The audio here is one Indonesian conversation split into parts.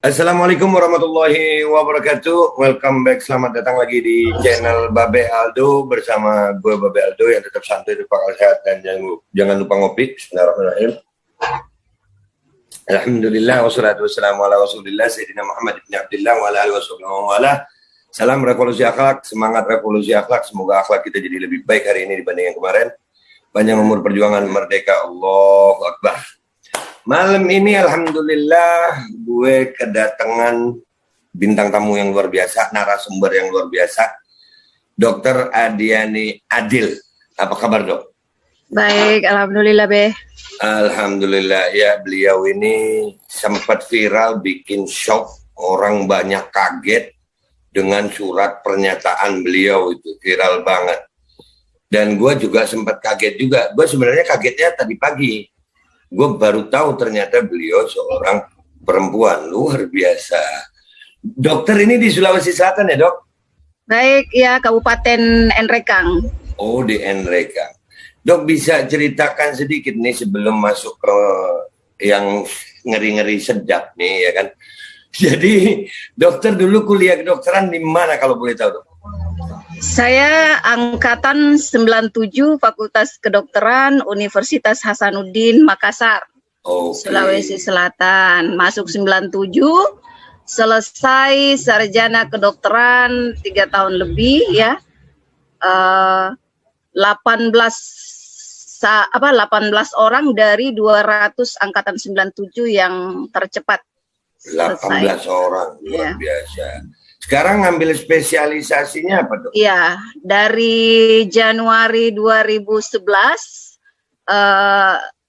Assalamualaikum warahmatullahi wabarakatuh. Welcome back. Selamat datang lagi di channel Babe Aldo bersama gue Babe Aldo yang tetap santai, tetap akal sehat, dan jangan lupa ngopi. Bismillahirrahmanirrahim. Alhamdulillah wassalatu wassalamu ala Rasulillah Sayyidina Muhammad ibn Abdillah wa ala alihi wasallam. Salam revolusi akhlak, semangat revolusi akhlak. Semoga akhlak kita jadi lebih baik hari ini dibanding yang kemarin. Panjang umur perjuangan merdeka. Allahu Akbar. Malam ini alhamdulillah gue kedatangan bintang tamu yang luar biasa, narasumber yang luar biasa, Dr. Adiani Adil. Apa kabar, Dok? Baik, alhamdulillah, Be. Alhamdulillah, ya, beliau ini sempat viral, bikin shock, orang banyak kaget dengan surat pernyataan beliau, itu viral banget. Dan gue juga sempat kaget juga. Gue sebenarnya kagetnya tadi pagi. Gue baru tahu ternyata beliau seorang perempuan luar biasa. Dokter ini di Sulawesi Selatan ya, Dok? Baik, ya, Kabupaten Nrekang. Oh, di Nrekang. Dok, bisa ceritakan sedikit nih sebelum masuk ke yang ngeri-ngeri sedap nih, ya kan? Jadi, dokter dulu kuliah kedokteran di mana kalau boleh tahu, Dok? Saya angkatan 97 Fakultas Kedokteran Universitas Hasanuddin Makassar, Sulawesi Selatan. Masuk 97, selesai sarjana kedokteran 3 tahun lebih ya. 18 orang dari 200 angkatan 97 yang tercepat. 18 orang, luar biasa. Sekarang ngambil spesialisasinya apa, Dok? Iya, dari Januari 2011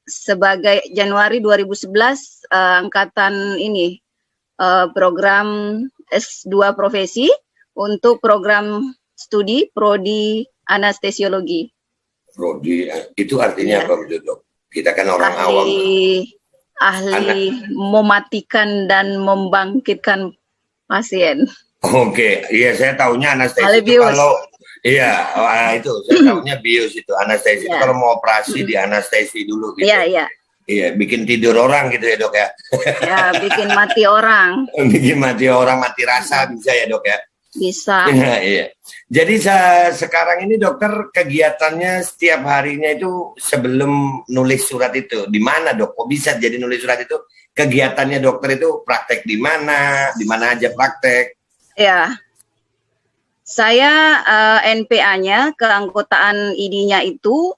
sebagai Januari 2011 angkatan ini program S2 profesi untuk program studi prodi anestesiologi. Prodi itu artinya apa, Dok? Kita kan orang awam. Ahli mematikan dan membangkitkan pasien. Oke, iya saya tahunya anestesi itu kalau itu saya tahunya bius itu anestesi itu kalau mau operasi di anestesi dulu gitu. Iya. Iya, bikin tidur orang gitu ya, Dok ya. Ya, bikin mati orang. Bikin mati orang, mati rasa bisa ya, Dok ya. Bisa. Iya. Jadi sekarang ini dokter kegiatannya setiap harinya itu sebelum nulis surat itu di mana, Dok? Kok bisa jadi nulis surat itu? Kegiatannya dokter itu praktek di mana aja praktek? Ya, saya NPA-nya keanggotaan ID-nya itu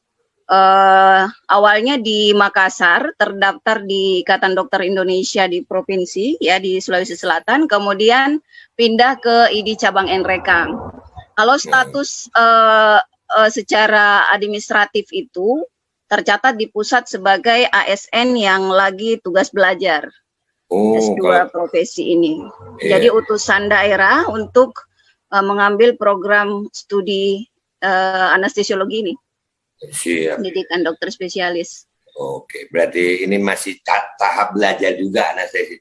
awalnya di Makassar, terdaftar di Ikatan Dokter Indonesia di provinsi ya di Sulawesi Selatan, kemudian pindah ke ID cabang Nrekang. Kalau status secara administratif itu tercatat di pusat sebagai ASN yang lagi tugas belajar. S2 profesi ini. Jadi utusan daerah untuk mengambil program studi anestesiologi ini. Siap. Pendidikan dokter spesialis. Oke, berarti ini masih tahap belajar juga anestesi.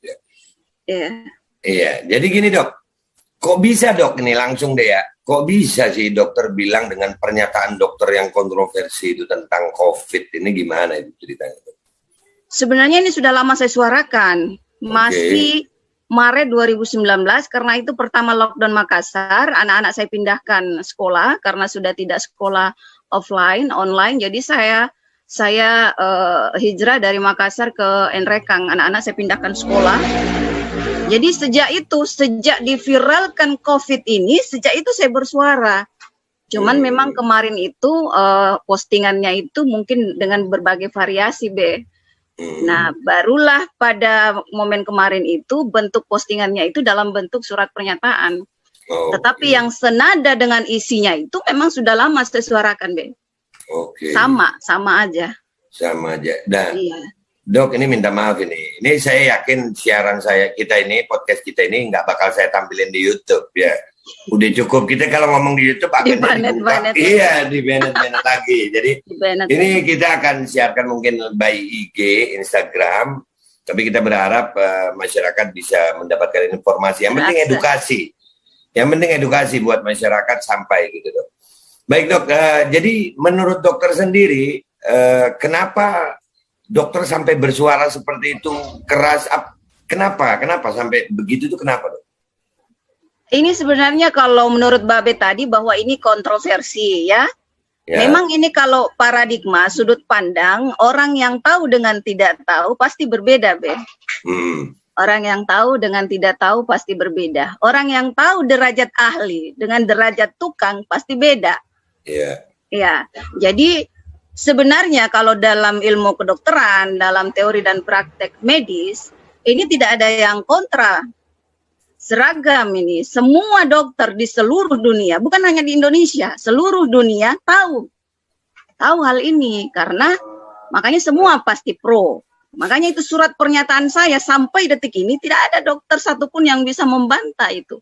Iya, jadi gini, Dok. Kok bisa, Dok, ini langsung deh ya. Kok bisa sih dokter bilang dengan pernyataan dokter yang kontroversi itu tentang COVID ini gimana itu ceritanya, Dok? Sebenarnya ini sudah lama saya suarakan. Masih Maret 2019 karena itu pertama lockdown Makassar, anak-anak saya pindahkan sekolah karena sudah tidak sekolah online. Jadi saya hijrah dari Makassar ke Nrekang, anak-anak saya pindahkan sekolah. Jadi sejak diviralkan COVID ini, sejak itu saya bersuara. Cuman memang kemarin itu postingannya itu mungkin dengan berbagai variasi, Be. Nah, barulah pada momen kemarin itu bentuk postingannya itu dalam bentuk surat pernyataan. Tetapi yang senada dengan isinya itu memang sudah lama saya suarakan, Be. Sama aja. Sama aja. Nah, Dok, ini minta maaf ini. Ini saya yakin siaran podcast kita ini nggak bakal saya tampilin di YouTube ya. Udah cukup kita kalau ngomong di YouTube akan di-banet. Iya, di-banet lagi. Jadi ini kita akan siarkan mungkin by IG, Instagram, tapi kita berharap masyarakat bisa mendapatkan informasi. Yang penting edukasi. Yang penting edukasi buat masyarakat sampai gitu, Dok. Baik, Dok. Jadi menurut dokter sendiri, kenapa dokter sampai bersuara seperti itu keras? Kenapa? Kenapa sampai begitu tuh kenapa, Dok? Ini sebenarnya kalau menurut Babe tadi bahwa ini kontroversi ya. Ya. Memang ini kalau paradigma sudut pandang orang yang tahu dengan tidak tahu pasti berbeda, Be. Orang yang tahu dengan tidak tahu pasti berbeda. Orang yang tahu derajat ahli dengan derajat tukang pasti beda. Iya. Ya. Jadi sebenarnya kalau dalam ilmu kedokteran, dalam teori dan praktek medis, ini tidak ada yang kontra. Seragam ini, semua dokter di seluruh dunia, bukan hanya di Indonesia, seluruh dunia tahu hal ini, karena makanya semua pasti pro. Makanya itu surat pernyataan saya sampai detik ini tidak ada dokter satupun yang bisa membantah itu.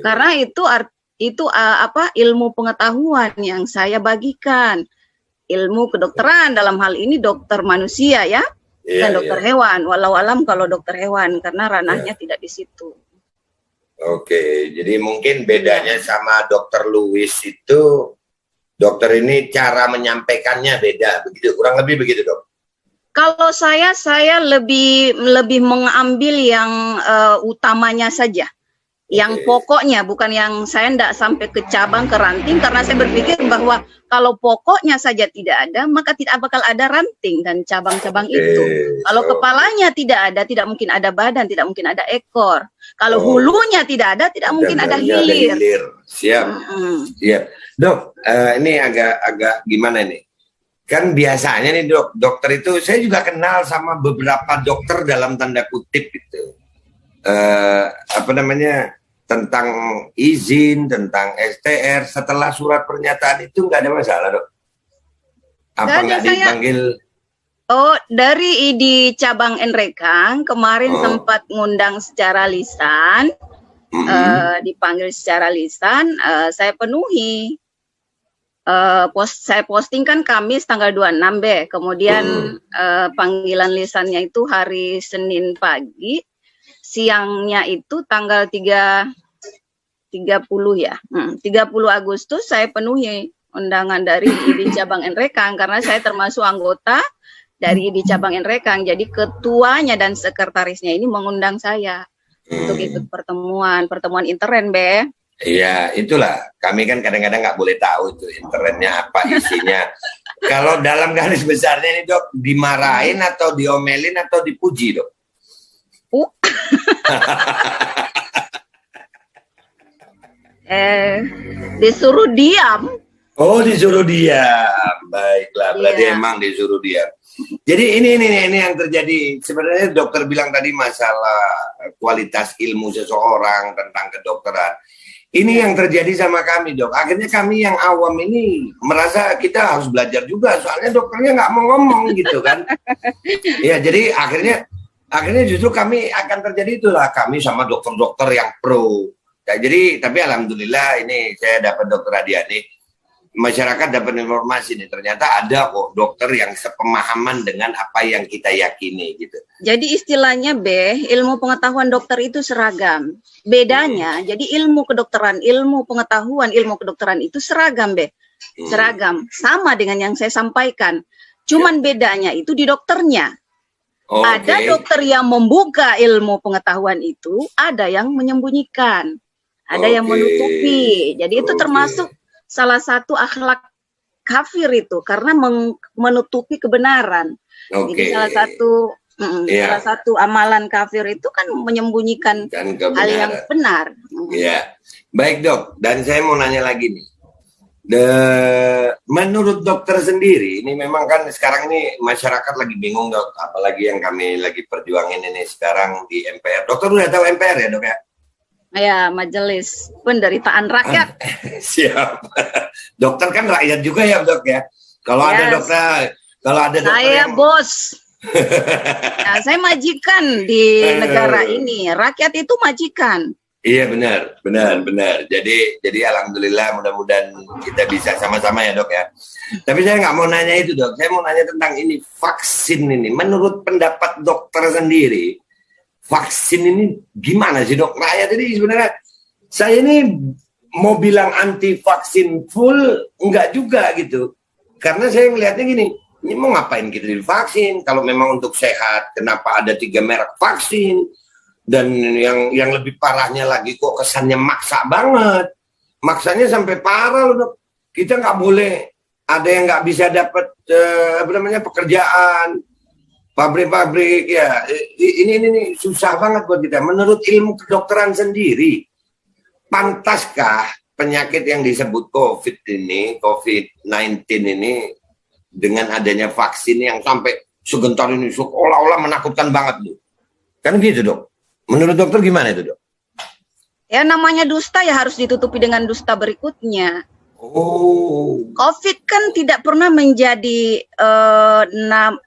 Karena itu ilmu pengetahuan yang saya bagikan, ilmu kedokteran dalam hal ini dokter manusia ya. Dan dokter hewan, walau alam kalau dokter hewan karena ranahnya tidak di situ. Oke, jadi mungkin bedanya sama dokter Louis itu, dokter ini cara menyampaikannya beda, begitu, kurang lebih begitu, Dok. Kalau saya lebih mengambil yang utamanya saja. Yang pokoknya, bukan yang saya tidak sampai ke cabang, ke ranting, karena saya berpikir bahwa kalau pokoknya saja tidak ada, maka tidak bakal ada ranting dan cabang-cabang itu. Kalau kepalanya tidak ada, tidak mungkin ada badan, tidak mungkin ada ekor. Kalau hulunya tidak ada, tidak mungkin ada hilir. Siap. Siap. Dok, ini agak gimana nih? Kan biasanya nih dok, dokter itu saya juga kenal sama beberapa dokter dalam tanda kutip gitu. Tentang izin, tentang STR, setelah surat pernyataan itu nggak ada masalah, Dok? Apa nggak dipanggil? Oh, dari ID cabang Enrekang kemarin sempat ngundang secara lisan, dipanggil secara lisan, saya penuhi. Saya posting kan Kamis tanggal 26 Be, kemudian panggilan lisannya itu hari Senin pagi, siangnya itu tanggal 30 ya. 30 Agustus saya penuhi undangan dari ID cabang Enrekang karena saya termasuk anggota dari ID cabang Enrekang. Jadi ketuanya dan sekretarisnya ini mengundang saya untuk ikut pertemuan intern, Be. Iya, itulah. Kami kan kadang-kadang nggak boleh tahu itu internetnya apa isinya. Kalau dalam garis besarnya ini, Dok, dimarahin atau diomelin atau dipuji, Dok? Disuruh diam. Oh, disuruh diam. Baiklah, berarti emang disuruh diam. Jadi ini yang terjadi. Sebenarnya dokter bilang tadi masalah kualitas ilmu seseorang tentang kedokteran. Ini yang terjadi sama kami, Dok. Akhirnya kami yang awam ini merasa kita harus belajar juga, soalnya dokternya nggak mau ngomong gitu kan. Ya, jadi akhirnya justru kami akan terjadi itulah, kami sama dokter-dokter yang pro. Ya, jadi tapi alhamdulillah ini saya dapat Dokter Adiani, masyarakat dapat informasi nih, ternyata ada kok dokter yang sepemahaman dengan apa yang kita yakini gitu. Jadi istilahnya ilmu pengetahuan dokter itu seragam. Bedanya, jadi ilmu kedokteran, ilmu pengetahuan, ilmu kedokteran itu seragam, seragam, sama dengan yang saya sampaikan. Cuman bedanya itu di dokternya. Ada dokter yang membuka ilmu pengetahuan itu, ada yang menyembunyikan, ada yang menutupi. Jadi itu termasuk salah satu akhlak kafir itu, karena menutupi kebenaran. Jadi salah satu amalan kafir itu kan menyembunyikan hal yang benar. Iya, baik Dok. Dan saya mau nanya lagi nih. Menurut dokter sendiri, ini memang kan sekarang ini masyarakat lagi bingung, Dok. Apalagi yang kami lagi perjuangin ini sekarang di MPR. Dokter udah tahu MPR ya, Dok ya? Ya, Majelis Penderitaan Rakyat. Siap. Dokter kan rakyat juga ya, Dok ya. Kalau ada dokter, saya yang... bos. Nah, saya majikan di negara ini. Rakyat itu majikan. Iya benar. Jadi alhamdulillah, mudah-mudahan kita bisa sama-sama ya, Dok ya. Tapi saya nggak mau nanya itu, Dok. Saya mau nanya tentang ini vaksin ini. Menurut pendapat dokter sendiri, vaksin ini gimana sih, Dok? Rakyat ini sebenarnya, saya ini mau bilang anti vaksin full enggak juga gitu. Karena saya melihatnya gini, Ini mau ngapain kita divaksin? Kalau memang untuk sehat, kenapa ada 3 merek vaksin? Dan yang lebih parahnya lagi kok kesannya maksa banget. Maksanya sampai parah loh, Dok. Kita nggak boleh ada yang nggak bisa dapat pekerjaan, pabrik-pabrik ya. Ini susah banget buat kita. Menurut ilmu kedokteran sendiri, pantaskah penyakit yang disebut COVID-19 ini dengan adanya vaksin yang sampai segentar ini seolah-olah menakutkan banget, Bu? Kan gitu, Dok. Menurut dokter gimana itu, Dok? Ya namanya dusta ya harus ditutupi dengan dusta berikutnya. Oh. COVID kan tidak pernah menjadi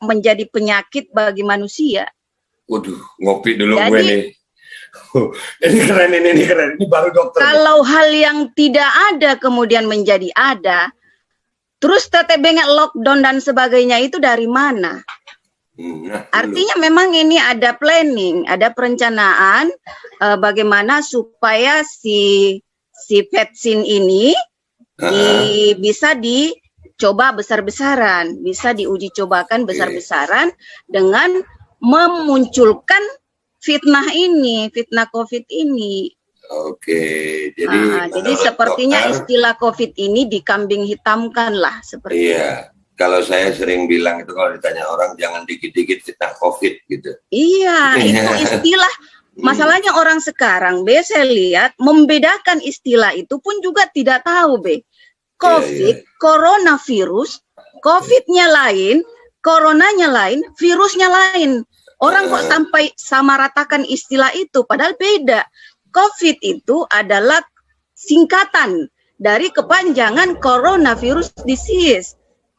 menjadi penyakit bagi manusia. Waduh, ngopi dulu Jadi, gue nih. Ini keren, ini keren. Ini baru dokter. Kalau hal yang tidak ada kemudian menjadi ada, terus tetebengnya lockdown dan sebagainya itu dari mana? Artinya memang ini ada planning, ada perencanaan bagaimana supaya si vaksin ini bisa dicoba besar-besaran, bisa diuji cobakan besar-besaran dengan memunculkan fitnah COVID ini. Oke, jadi sepertinya istilah COVID ini dikambing hitamkan lah seperti itu. Kalau saya sering bilang itu kalau ditanya orang jangan dikit-dikit fitnah COVID gitu. Iya, itu istilah. Masalahnya orang sekarang, saya lihat membedakan istilah itu pun juga tidak tahu, COVID, coronavirus, COVID-nya lain, coronanya lain, virusnya lain. Orang kok sampai sama ratakan istilah itu, padahal beda. COVID itu adalah singkatan dari kepanjangan coronavirus disease.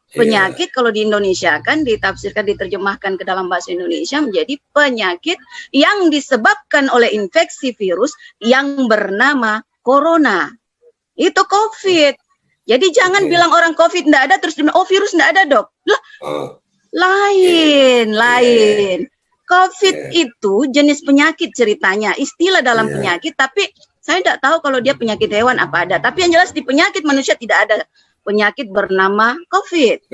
Penyakit kalau di Indonesia kan ditafsirkan, diterjemahkan ke dalam bahasa Indonesia menjadi penyakit yang disebabkan oleh infeksi virus yang bernama corona. Itu COVID. Jadi jangan bilang orang COVID enggak ada terus bilang, oh virus enggak ada, Dok. Lah, lain. COVID itu jenis penyakit ceritanya, istilah dalam penyakit, tapi saya tidak tahu kalau dia penyakit hewan apa ada. Tapi yang jelas di penyakit manusia tidak ada penyakit bernama COVID.